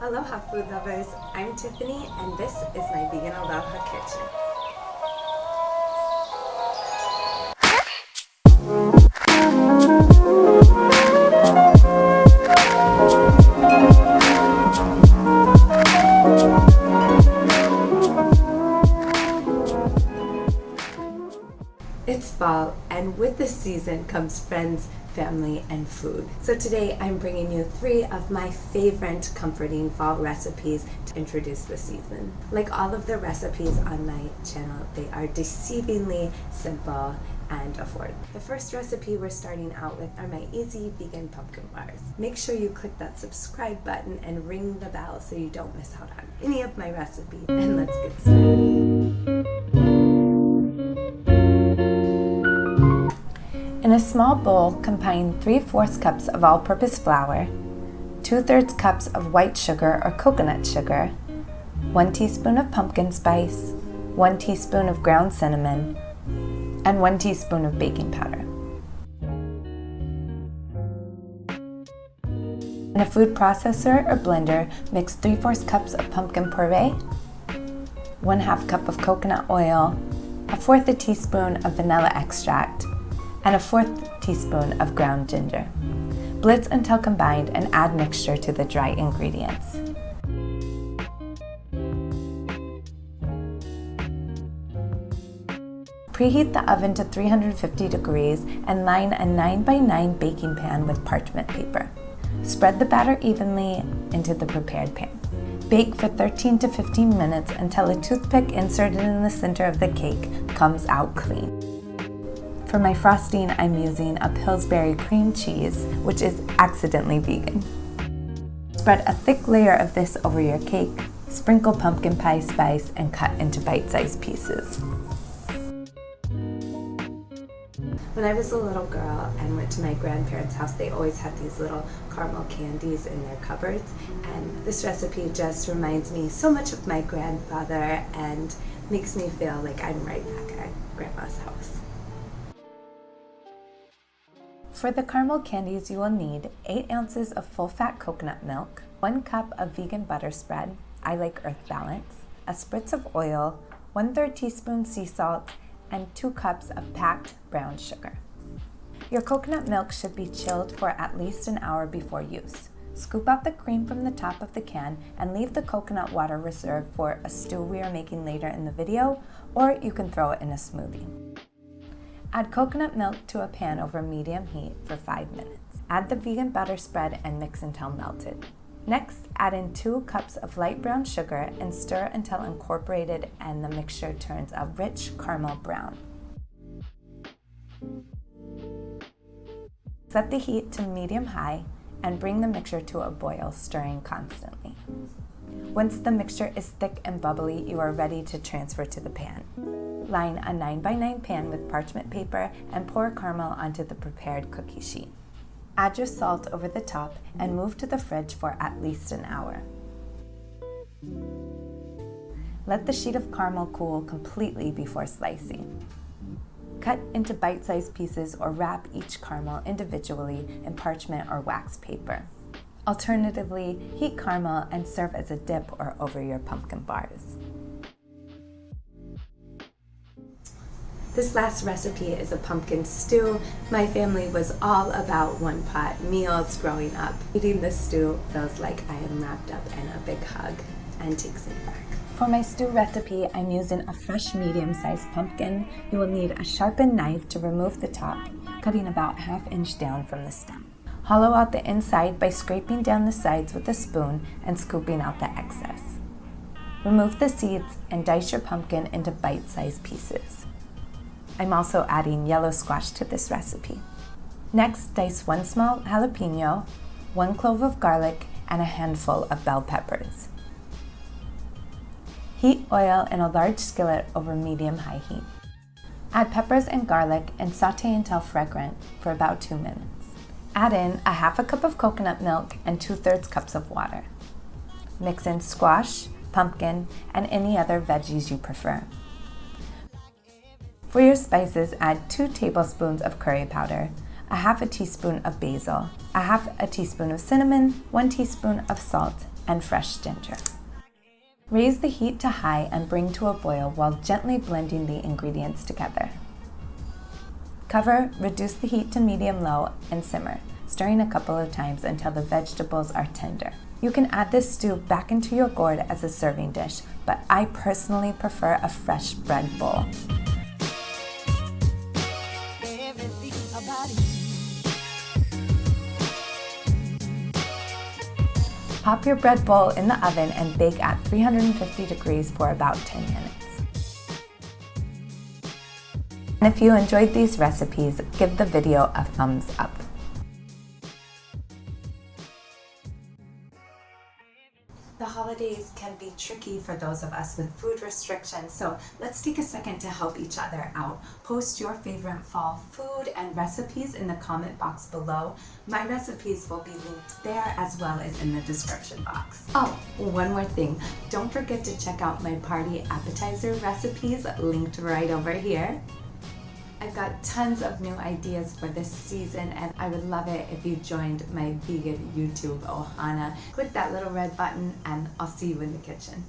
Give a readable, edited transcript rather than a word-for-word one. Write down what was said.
Aloha food lovers, I'm Tiffany and this is my Vegan Aloha Kitchen. It's fall, and with the season comes friends, family, and food. So today I'm bringing you 3 of my favorite comforting fall recipes to introduce the season. Like all of the recipes on my channel, they are deceivingly simple and affordable. The first recipe we're starting out with are my easy vegan pumpkin bars. Make sure you click that subscribe button and ring the bell so you don't miss out on any of my recipes. And let's get started. In a small bowl, combine 3/4 cups of all-purpose flour, 2/3 cups of white sugar or coconut sugar, 1 teaspoon of pumpkin spice, 1 teaspoon of ground cinnamon, and 1 teaspoon of baking powder. In a food processor or blender, mix 3/4 cups of pumpkin puree, 1/2 cup of coconut oil, 1/4 teaspoon of vanilla extract, and 1/4 teaspoon of ground ginger. Blitz until combined and add mixture to the dry ingredients. Preheat the oven to 350 degrees and line a 9x9 baking pan with parchment paper. Spread the batter evenly into the prepared pan. Bake for 13 to 15 minutes until a toothpick inserted in the center of the cake comes out clean. For my frosting, I'm using a Pillsbury Cream Cheese, which is accidentally vegan. Spread a thick layer of this over your cake, sprinkle pumpkin pie spice, and cut into bite-sized pieces. When I was a little girl and went to my grandparents' house, they always had these little caramel candies in their cupboards, and this recipe just reminds me so much of my grandfather and makes me feel like I'm right back at Grandma's house. For the caramel candies, you will need 8 ounces of full-fat coconut milk, 1 cup of vegan butter spread, I like Earth Balance, a spritz of oil, 1/3 teaspoon sea salt, and 2 cups of packed brown sugar. Your coconut milk should be chilled for at least an hour before use. Scoop out the cream from the top of the can and leave the coconut water reserved for a stew we are making later in the video, or you can throw it in a smoothie. Add coconut milk to a pan over medium heat for 5 minutes. Add the vegan butter spread and mix until melted. Next, add in 2 cups of light brown sugar and stir until incorporated and the mixture turns a rich caramel brown. Set the heat to medium-high and bring the mixture to a boil, stirring constantly. Once the mixture is thick and bubbly, you are ready to transfer to the pan. Line a 9x9 pan with parchment paper and pour caramel onto the prepared cookie sheet. Add your salt over the top and move to the fridge for at least an hour. Let the sheet of caramel cool completely before slicing. Cut into bite-sized pieces or wrap each caramel individually in parchment or wax paper. Alternatively, heat caramel and serve as a dip or over your pumpkin bars. This last recipe is a pumpkin stew. My family was all about one-pot meals growing up. Eating this stew feels like I am wrapped up in a big hug and takes me back. For my stew recipe, I'm using a fresh medium-sized pumpkin. You will need a sharpened knife to remove the top, cutting about 1/2 inch down from the stem. Hollow out the inside by scraping down the sides with a spoon and scooping out the excess. Remove the seeds and dice your pumpkin into bite-sized pieces. I'm also adding yellow squash to this recipe. Next, dice 1 small jalapeno, 1 clove of garlic, and a handful of bell peppers. Heat oil in a large skillet over medium-high heat. Add peppers and garlic and saute until fragrant for about 2 minutes. Add in a 1/2 cup of coconut milk and 2/3 cups of water. Mix in squash, pumpkin, and any other veggies you prefer. For your spices, add 2 tablespoons of curry powder, a 1/2 teaspoon of basil, a 1/2 teaspoon of cinnamon, 1 teaspoon of salt, and fresh ginger. Raise the heat to high and bring to a boil while gently blending the ingredients together. Cover, reduce the heat to medium-low, and simmer, stirring a couple of times until the vegetables are tender. You can add this stew back into your gourd as a serving dish, but I personally prefer a fresh bread bowl. Pop your bread bowl in the oven and bake at 350 degrees for about 10 minutes. And if you enjoyed these recipes, give the video a thumbs up. The holidays can be tricky for those of us with food restrictions, so let's take a second to help each other out. Post your favorite fall food and recipes in the comment box below. My recipes will be linked there as well as in the description box. Oh, one more thing. Don't forget to check out my party appetizer recipes linked right over here. I've got tons of new ideas for this season, and I would love it if you joined my vegan YouTube Ohana. Click that little red button and I'll see you in the kitchen.